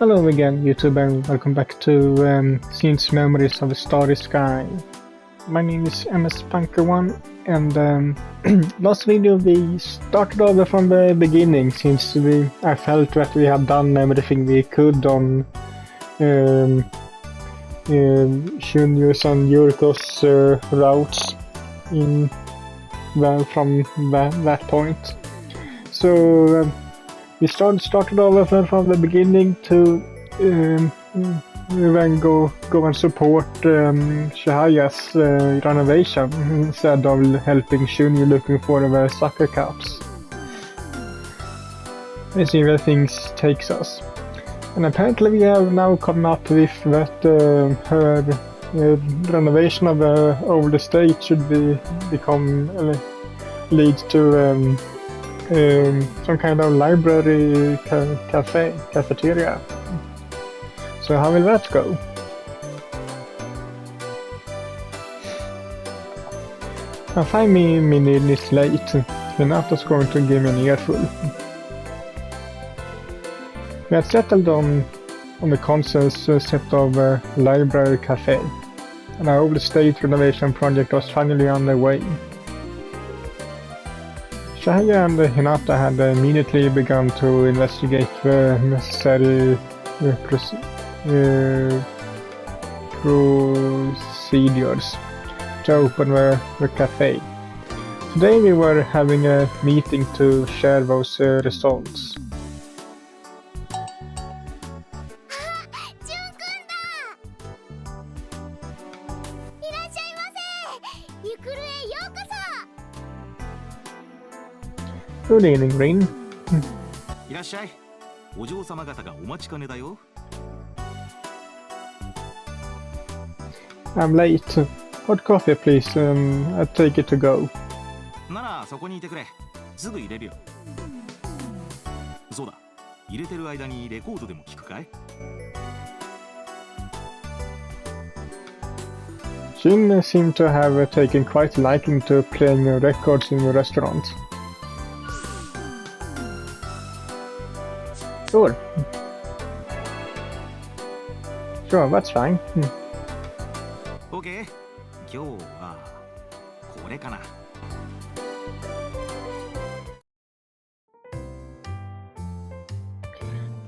Hello again, YouTube, and welcome back to Scenes Memories of a Starry Sky. My name is MS Punker1, and last video we started over from the beginning, since I felt that we had done everything we could on Shunryu's and Yuriko's routes from that point. So we started over from the beginning to then go and support Chihaya's renovation instead of helping Shunryu looking for the soccer caps. Let's see where things takes us. And apparently we have now come up with that her renovation of the old estate should lead to some kind of library cafeteria. So how will that go? Now 5 minutes late, Hinata's going to give me an earful. We had settled on the concept of a library cafe, and our old estate renovation project was finally underway. Chihaya and Hinata had immediately begun to investigate the necessary procedures to open the cafe. Today we were having a meeting to share those results. Good evening, Rin. いらっしゃい。お嬢様方がお待ちかねだよ。I'm late. Hot coffee, please. I'll take it to go. ならそこにいてくれ。すぐ入れるよ。そうだ。入れてる間にレコードでも聞くかい？ Shin seemed to have taken quite a liking to playing records in the restaurant. Sure. Sure, that's fine. OK。今日はこれかな。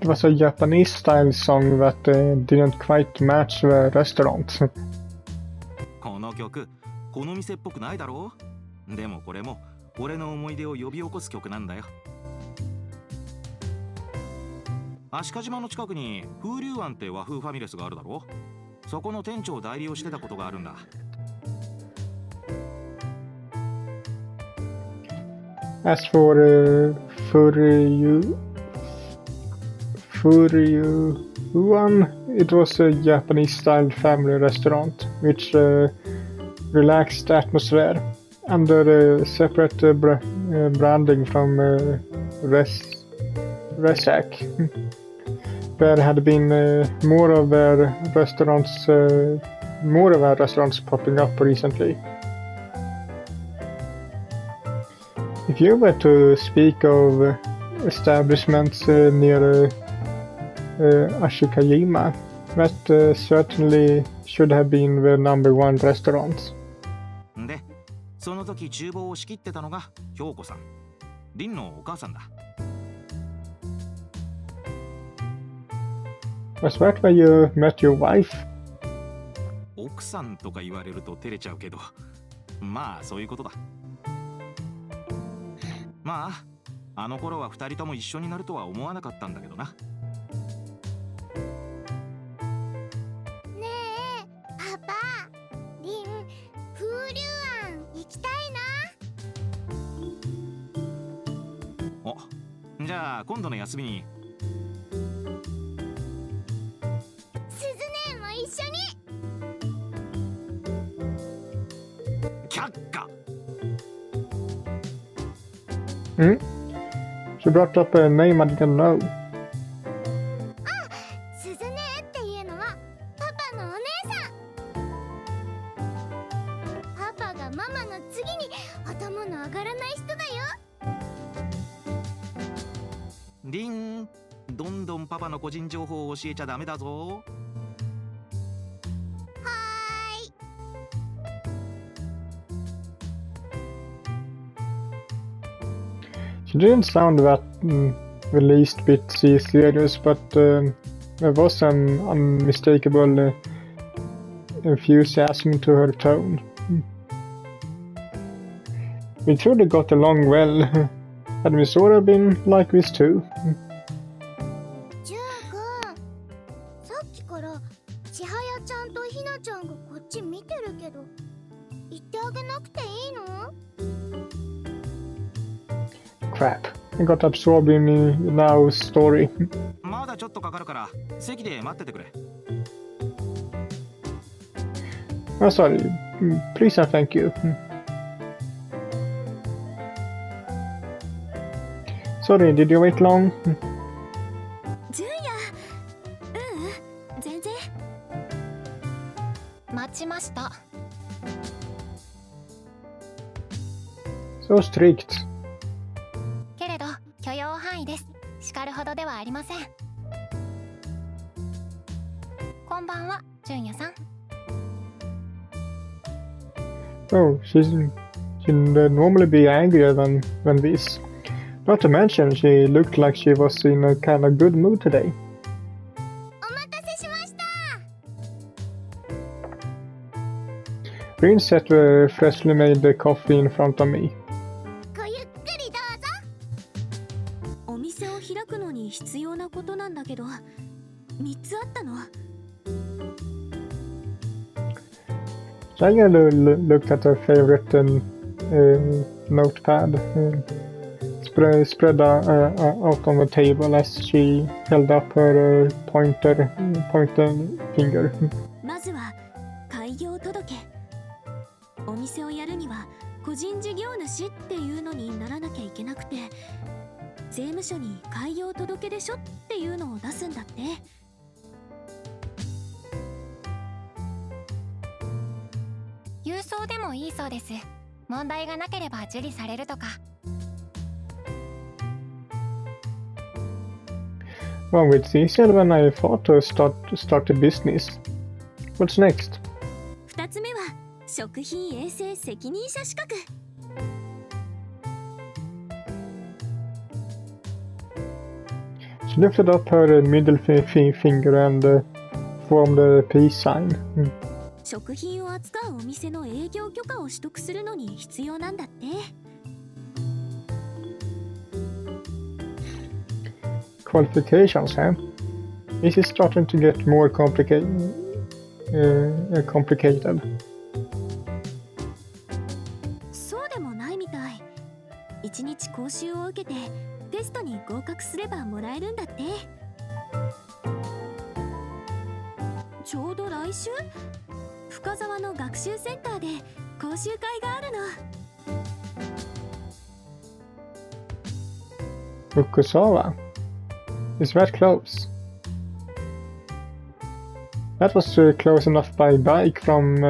It was a Japanese-style song that didn't quite match the restaurant. この曲、この店っぽくないだろう？でもこれも俺の思い出を呼び起こす曲なんだよ。足利島の近くに風流庵って和風ファミレスがあるだろ？そこの店長代理をしてたことがあるんだ。As for Furyuan, it was a Japanese-style family restaurant, which relaxed atmosphere under a separate branding from Resak. There had been more of our restaurants popping up recently. If you were to speak of establishments near Ashikajima, that certainly should have been the #1 restaurant. で、その時厨房を仕切ってたのが京子さん、凛のお母さんだ。Was that where you met your wife? 奥さんとか言われると照れちゃうけど、まあそういうことだ。まあ、あの頃は2人とも一緒になるとは思わなかったんだけどな。ねえ、パパ、凛、風流庵行きたいな。お、じゃあ今度の休みに。鈴音も一緒に。却下。Hmm? She brought up a name I didn't know. 鈴音っていうのはパパのお姉さん。パパがママの次に頭の上がらない人だよ。凛、どんんどんパパの個人情報を教えちゃダメだぞ。She didn't sound that the least bit serious, but there was an unmistakable enthusiasm to her tone. We truly got along well. Had Misora been like this too? ジュン君、さっきから千早ちゃんとひなちゃんがこっち見てるけど、言ってあげなくていいの？ Crap. I got absorbed in Nao's story. まだちょっとかかるから席で待っててくれ。Oh, sorry. Please and thank you. Sorry, did you wait long? ジュンや、全然。待ちました。So strict. けれど許容範囲です。叱るほどではありません。こんばんは、ジュンヤさん。Oh, she'd normally be angrier than this. Not to mention, she looked like she was in a kind of good mood today. お待たせしました。Rin set freshly made coffee in front of me. ごゆっくりどうぞ。お店を開くのに必要なことなんだけど、3つあったの。Jaya looked at her favorite notepad. Spread out on the table as she held up her pointer finger. まずは開業届。お店をやるには個人事業主っていうのにならなきゃいけなくて、税務署に開業届でしょっていうのを出すんだって。郵送でもいいそうです。問題がなければ受理されるとか。Well, it's easier than I thought to start a business. What's next? 2つ目は食品衛生責任者資格。She lifted up her middle finger and formed a peace sign. 食品を扱うお店の営業許可を取得するのに必要なんだって。Qualifications, huh? This is starting to get more complicated. そうでもないみたい。1日講習を受けてテストに合格すればもらえるんだって。ちょうど来週、深沢の学習センターで講習会があるの。Fukusawa? Is that close? That was close enough by bike from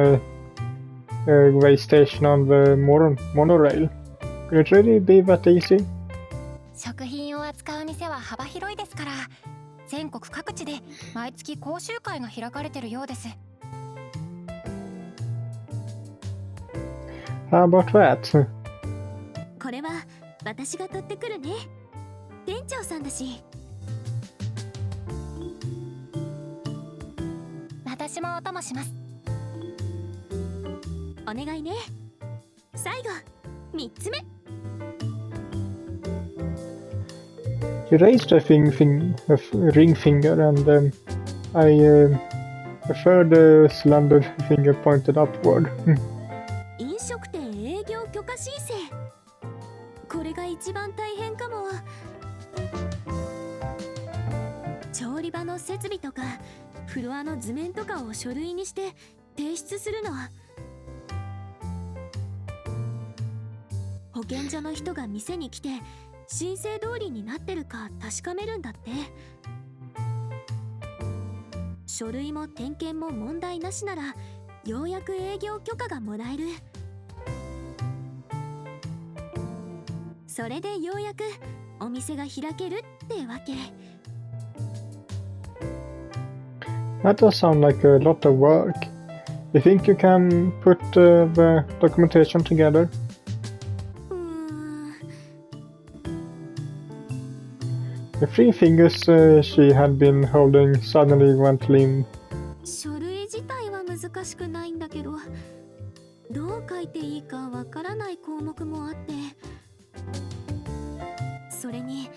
way station on the monorail. Could it really be that easy? 食品を扱う店は幅広いですから、全国各地で毎月講習会が開かれてるようです。How about that? これは私が取ってくるね。店長さんだし。私もお供します。お願いね。最後、3つ目。She raised her ring finger and I preferred the slender finger pointed upward. 飲食店営業許可申請。これが一番大変かも。調理場の設備とかフロアの図面とかを書類にして提出するの。保健所の人が店に来て申請通りになってるか確かめるんだって。書類も点検も問題なしならようやく営業許可がもらえる。それでようやくお店が開けるってわけ。That does sound like a lot of work. You think you can put the documentation together? The three fingers she had been holding suddenly went limp. 書類自体は難しくないんだけど、どう書いていいかわからない項目もあって、それに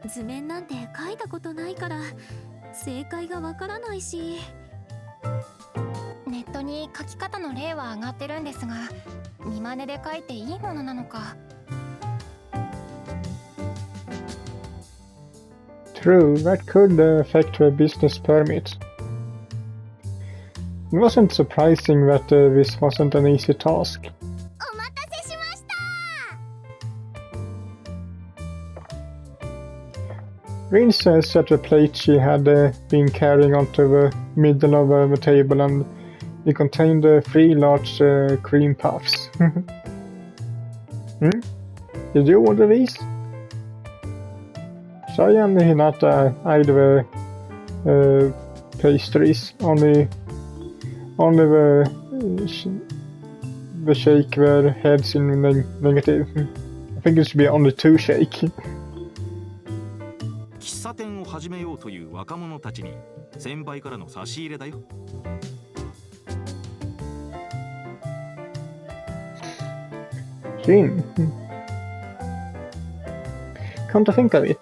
図面なんて書いたことないから正解がわからないし。ネットに書き方の例は上がってるんですが、見真似で書いていいものなのか。True, that could affect her business permit. It wasn't surprising that this wasn't an easy task. お待たせしました。 Rin says that the plate she had been carrying onto the middle of the table and it contained 3 large cream puffs. Did you order these? Chihaya and Hinata eyed the pastries. Only the shake their heads in negative. I think it should be only 2 shake. 喫茶店を始めようという若者たちに先輩からの差し入れだよ。Jin. Come to think of it,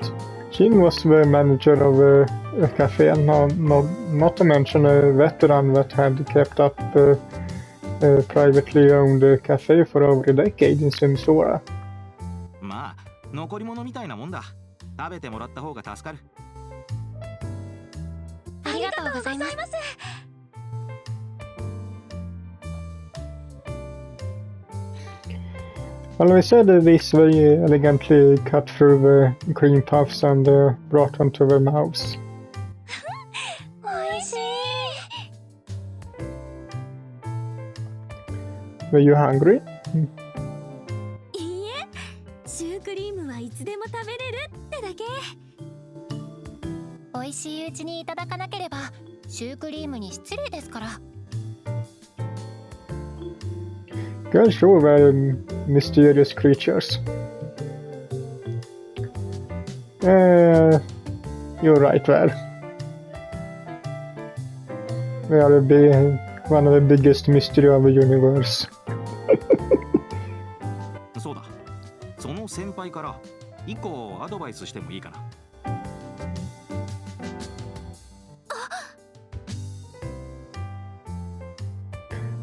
Jin was the manager of a cafe, not to mention a veteran that had kept up a privately owned cafe for over a decade in Simsora. まあ残り物みたいなもんだ。食べてもらった方が助かる。ありがとうございます。Well, we said this very elegantly cut through the cream puffs and brought them to their mouths. おいしい。 Were you hungry? いいえ、シュークリームはいつでも食べれるってだけ。美味しいうちにいただかなければシュークリームに失礼ですから。 Girls sure were mysterious creatures. You're right there. They are one of the biggest mystery of the universe. そうだ。その先輩から1個アドバイスしてもいいかな。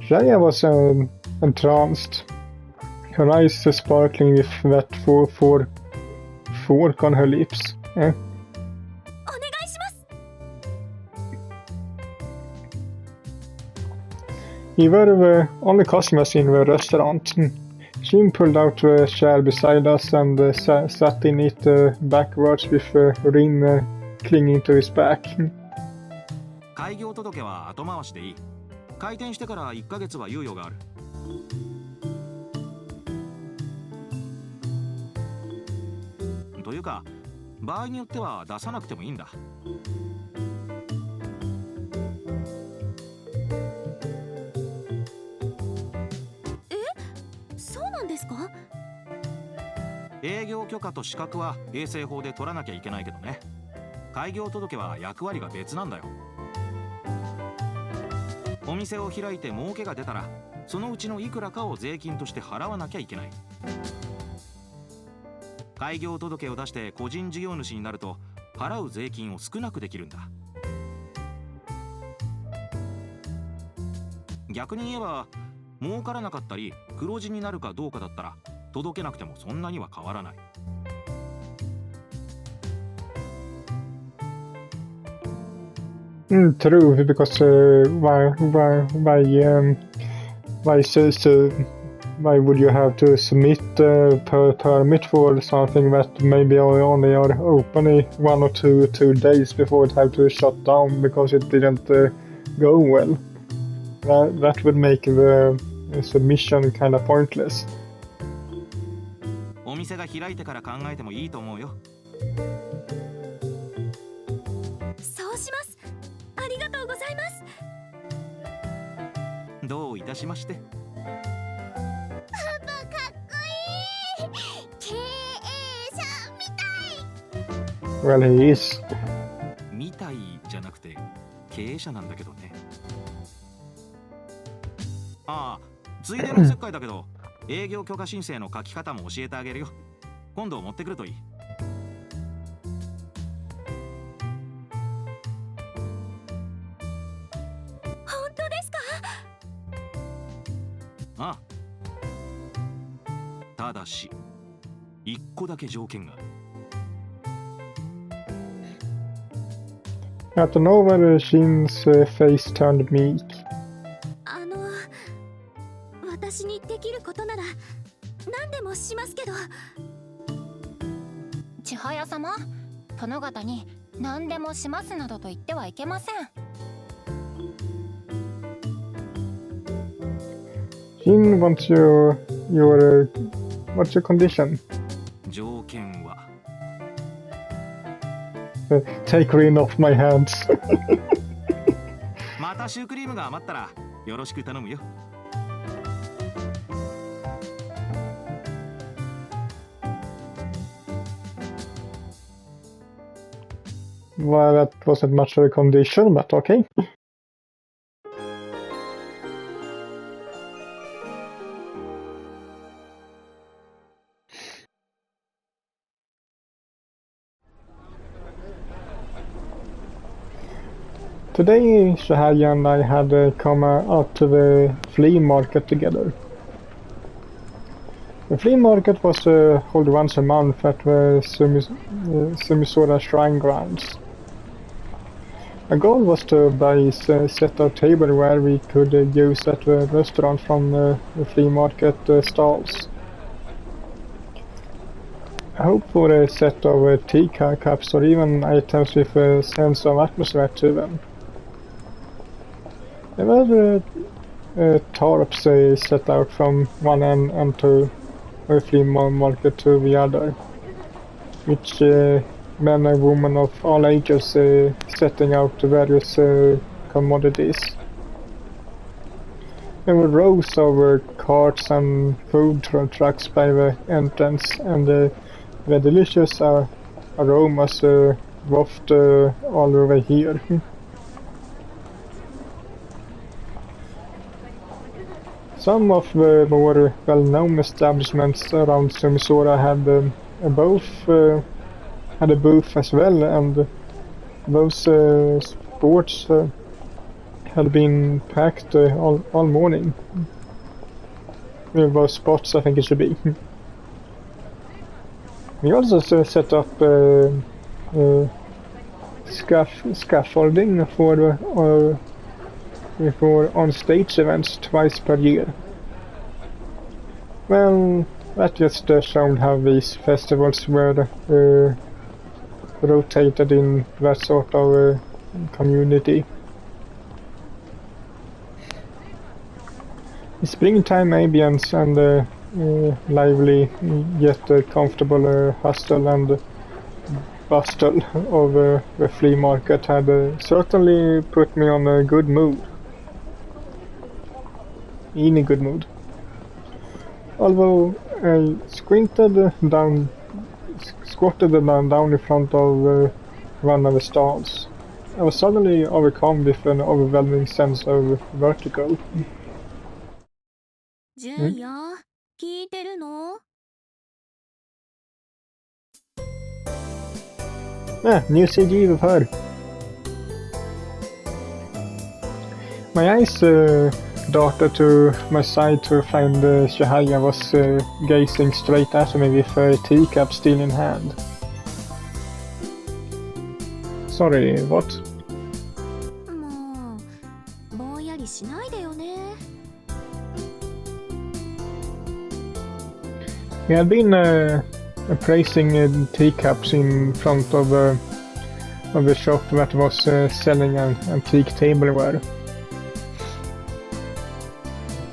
Chihaya was entranced, her eyes sparkling with that fork on her lips. お願いします。 We were the only customers in the restaurant. Jim pulled out the chair beside us and sat in it backwards with Rin clinging to his back. 開業届は後回しでいい。開店してから1ヶ月は猶予がある。というか、場合によっては出さなくてもいいんだ。そうなんですか？営業許可と資格は衛生法で取らなきゃいけないけどね。開業届は役割が別なんだよ。お店を開いて儲けが出たら、そのうちのいくらかを税金として払わなきゃいけない。開業届を出して個人事業主になると、払う税金を少なくできるんだ。逆に言えば、儲からなかったり黒字になるかどうかだったら、届けなくてもそんなには変わらない。True, because why would you have to submit permit for something that maybe only are open 1 or 2 days before it have to shut down because it didn't go well? That would make the submission kind of pointless. お店が開いてから考えてもいいと思うよ。そうします。ありがとうございます。どういたしまして。パパかっこいい。経営者みたい。 Well, he is. みたいじゃなくて経営者なんだけどね。ああ、ついでのおせっかいだけど営業許可申請の書き方も教えてあげるよ。今度持ってくるといい。本当ですか？ああ、ただし一個だけ条件がある。Out of nowhere, Shin's face turned meek. 私にできることなら何でもしますけど。千早様、殿方に何でもしますなどと言ってはいけません。Shin wants what's your condition? 条件は Take Rin off my hands. またシュークリームが余ったらよろしく頼むよ。Well, that wasn't much of a condition, but okay. Today, Chihaya and I had come out to the flea market together. The flea market was held once a month at the Sumisora Shrine Grounds. Our goal was to buy a set of tableware we could use at the restaurant from the flea market stalls. I hope for a set of tea cups or even items with a sense of atmosphere to them. There were tarps set out from one end to the flea market to the other, which men and women of all ages setting out various commodities. There were rows of carts and food trucks by the entrance, and the delicious aromas waft all over here. Some of the more well-known establishments around Sumisora had had a booth as well, and those sports had been packed all morning. Those spots, I think it should be. We also set up scaffolding for on-stage events twice per year. Well, that just showed how these festivals were rotated in that sort of community. The springtime ambience and lively yet comfortable hustle and bustle of the flea market had certainly put me on a good mood. In a good mood. Although I squatted down in front of one of the stalls, I was suddenly overcome with an overwhelming sense of vertigo. 純也、聞いてるの？ New CD we've heard. My eyes darted to my side to find Chihaya was gazing straight at me with a teacup still in hand. Sorry, what? もうぼんやりしないでよね。We had been appraising teacups in front of the shop that was selling an antique tableware.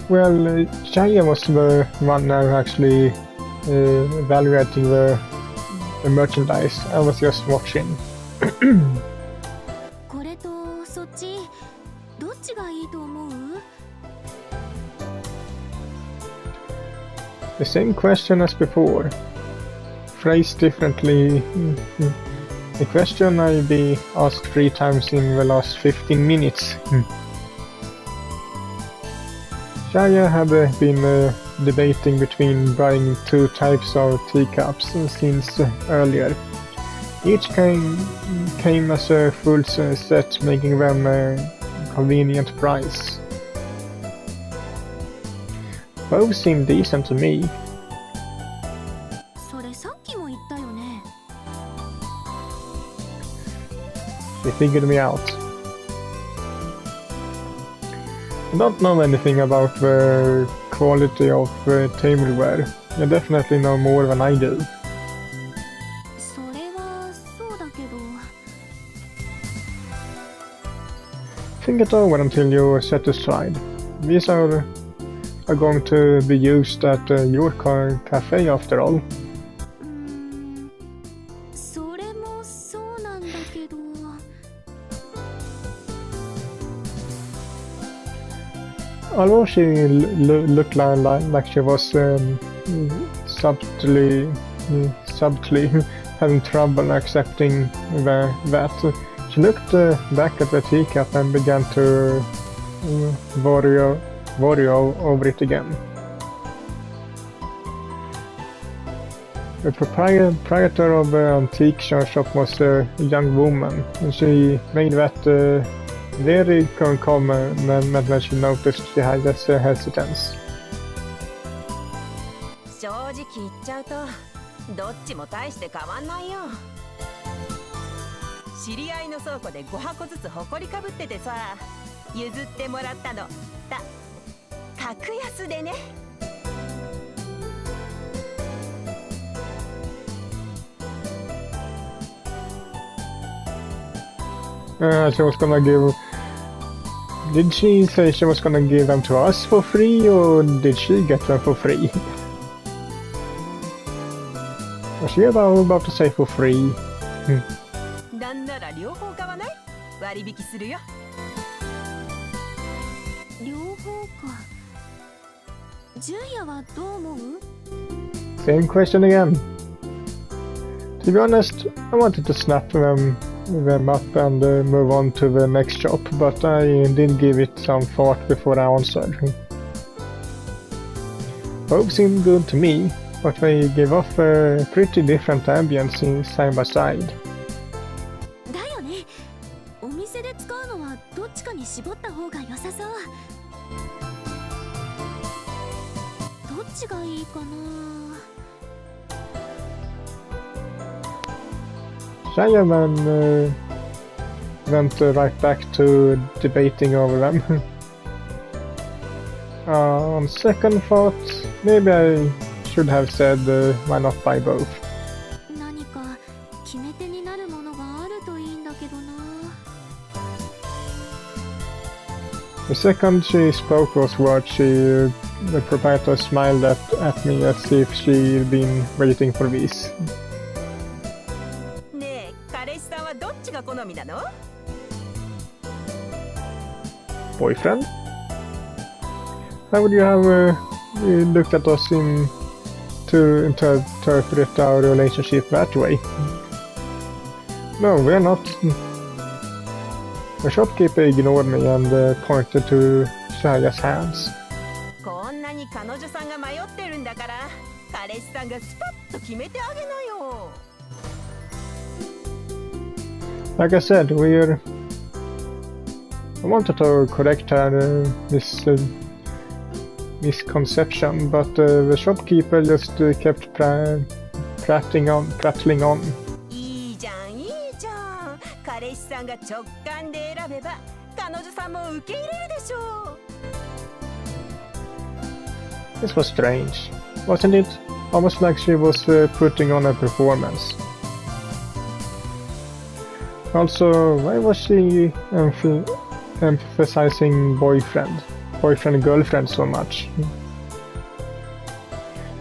Well, Chihaya was the one actually evaluating the merchandise. I was just watching. これとそっち、どっちがいいと思う？ The same question as before. Phrased differently. The question I be asked 3 times in the last 15 minutes. Chihaya had been debating between buying 2 types of teacups since earlier. Each came as a full set, making them a convenient price. Both seemed decent to me. それさっきも言ったよね。 They figured me out. I don't know anything about the quality of tableware. You definitely know more than I do. それはそうだけど。 Think it over until you're satisfied. These are going to be used at your cafe after all. それもそうなんだけど。 Although she looked like she was subtly having trouble accepting that, she looked back at the teacup and began to worry over it again. The proprietor of the antique shop was a young woman, and she made that very common when she noticed Chihaya's hesitance. 正直言っちゃうとどっちも大して変わんないよ。知り合いの倉庫で5箱ずつ埃かぶっててさ、譲ってもらったの。格安でね。She was gonna give... Did she say she was gonna give them to us for free, or did she get them for free? Was she about to say for free? なんなら両方買わない？割引するよ。両方か。ジュヤはどう思う？ Same question again. To be honest, I wanted to snap them up and move on to the next shop, but I did give it some thought before I answered. Both seemed good to me, but they give off a pretty different ambience side by side. だよね。お店で使うのはどっちかに絞った方が良さそう。どっちがいいかな。 Chihaya then went right back to debating over them. On second thought, maybe I should have said why not buy both. 何か決め手になるものがあるといいんだけどな。 The second she spoke those words, the proprietor smiled at me as if she'd been waiting for these. ねえ、彼氏さんはどっちが好みなの？ Boyfriend? How would you have looked at us to interpret our relationship that way? No, we're not. The shopkeeper ignored me and pointed to Chihaya's hands. こんなに彼女さんが迷ってるんだから、彼氏さんがスパッと決めてあげなよ。 Like I said, I wanted to correct this misconception, but the shopkeeper just kept prattling on. いいじゃん、いいじゃん。彼氏さんが直感で選べば、彼女さんも受け入れるでしょう。 This was strange, wasn't it? Almost like she was putting on a performance. Also, why was she emphasizing boyfriend-girlfriend so much?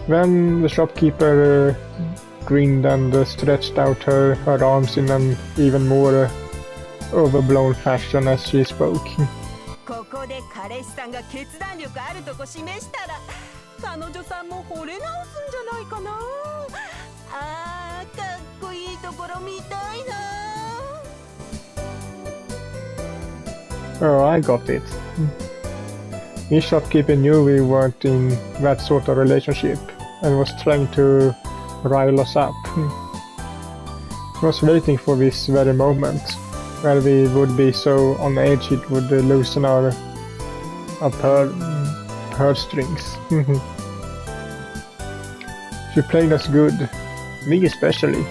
Then the shopkeeper grinned and stretched out her arms in an even more overblown fashion as she spoke. ここで彼氏さんが決断力あるとこ示したら、彼女さんも惚れ直すんじゃないかな。あー、かっこいいところ見たいな。 Oh, I got it. His shopkeeper knew we weren't in that sort of relationship and was trying to rile us up. He was waiting for this very moment, where we would be so on edge it would loosen our purse strings. She played us good, me especially.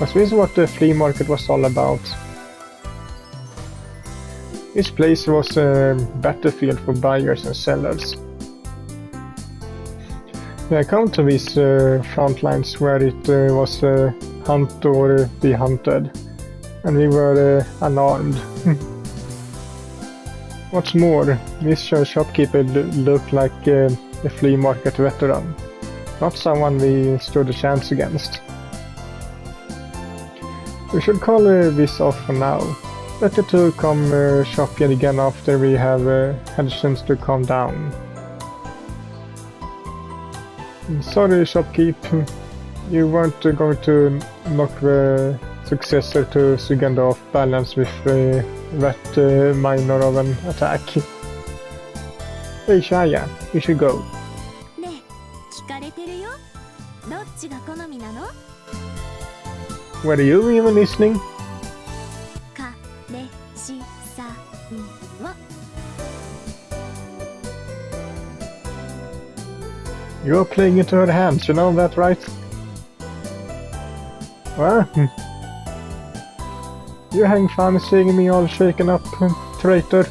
Was this what the flea market was all about? This place was a battlefield for buyers and sellers. I come to these front lines where it was hunt or be hunted, and we were unarmed. What's more, this shopkeeper looked like a flea market veteran, not someone we stood a chance against. We should call this off for now. Better to come shopping again after we have had a chance to calm down. Sorry, shopkeep. You weren't going to knock the successor to Suganda off balance with that minor of an attack. Hey, Chihaya, we should go. ねえ聞かれてるよ。どっちが好みなの？ Were you even listening? 彼氏さんは You're playing into her hands, you know that, right? Well, you're having fun seeing me all shaken up, traitor.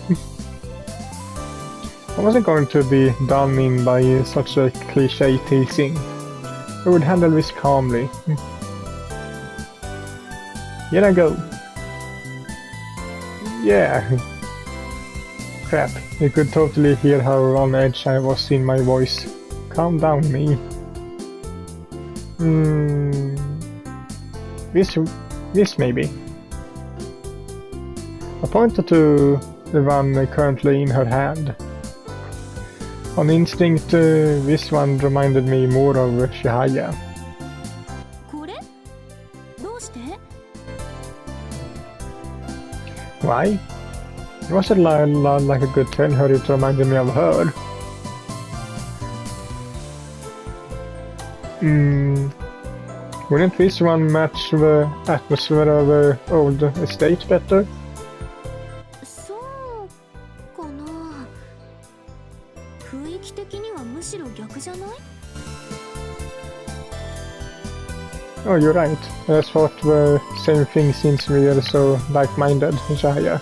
I wasn't going to be done in by such a cliche teasing. I would handle this calmly. Here I go. Yeah. Crap, you could totally hear how on edge I was in my voice. Calm down, me. This maybe. I pointed to the one currently in her hand. On instinct, this one reminded me more of Chihaya. これ？どうして？ Why? Was it like I could tell her it reminded me of her? Wouldn't this one match the atmosphere of the old estate better? そうかな。雰囲気的にはむしろ逆じゃない？ Oh, you're right. I thought the same thing since we are so like-minded, Chihaya.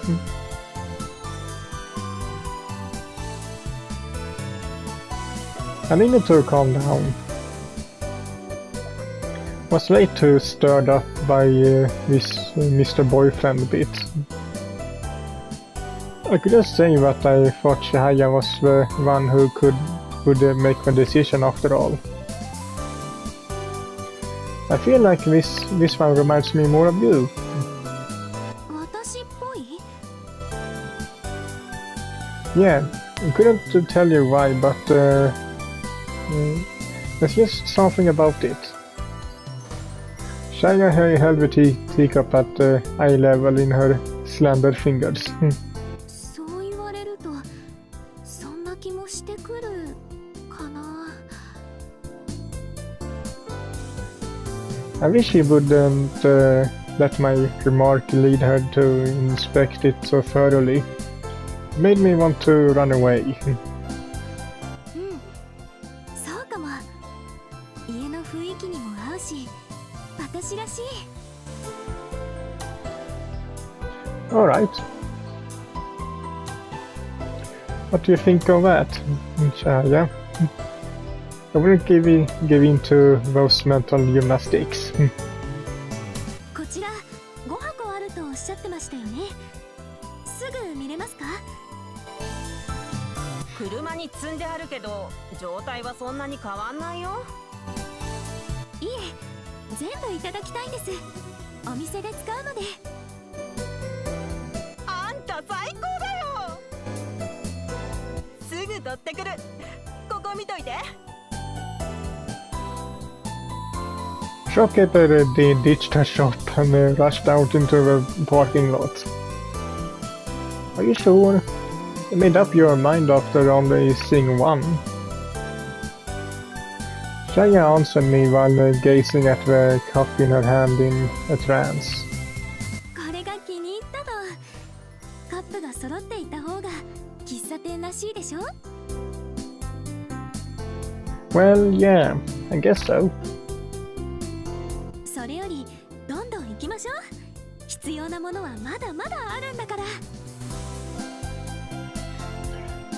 I needed to calm down. Was late too stirred up by this Mr. Boyfriend a bit. I could just say that I thought Chihaya was the one who would make the decision after all. I feel like this one reminds me more of you. 私っぽい？ Yeah, I couldn't tell you why, but there's just something about it. Chihaya held the teacup at eye level in her slender fingers. そう言われるとそんな気もしてくるかな。 I wish he wouldn't let my remark lead her to inspect it so thoroughly. It made me want to run away. そうかも。家の雰囲気にも合うし、私らしい。 Alright. What do you think of that, Chihaya? I wouldn't give in to those mental gymnastics. こちら5箱あるとおっしゃってましたよね。すぐ見れますか？車に積んであるけど状態はそんなに変わんないよ。いえ、全部いただきたいんです。お店で使うので。あんた最高だよ。すぐ取ってくる。こここ見といて。 Shopkeeper ditched her shop and rushed out into the parking lot. Are you sure? You made up your mind after only seeing one. Chihaya answered me while gazing at the cup in her hand in a trance. これが気に入ったの。カップが揃っていた方が喫茶店らしいでしょ。 Well, yeah, I guess so. それよりどんどん行きましょう。必要なものはまだまだあるんだから。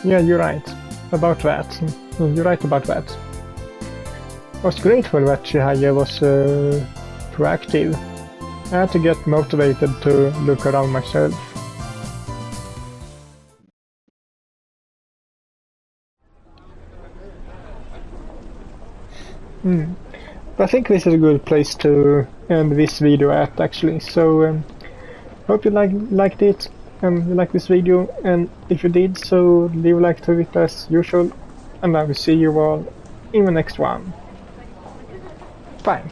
Yeah, you're right about that. You're right about that. I was grateful that Chihaya was proactive. I had to get motivated to look around myself. But I think this is a good place to end this video at, actually. So hope you liked it. You like this video, and if you did, so leave a like to it as usual, and I will see you all in the next one. Bye.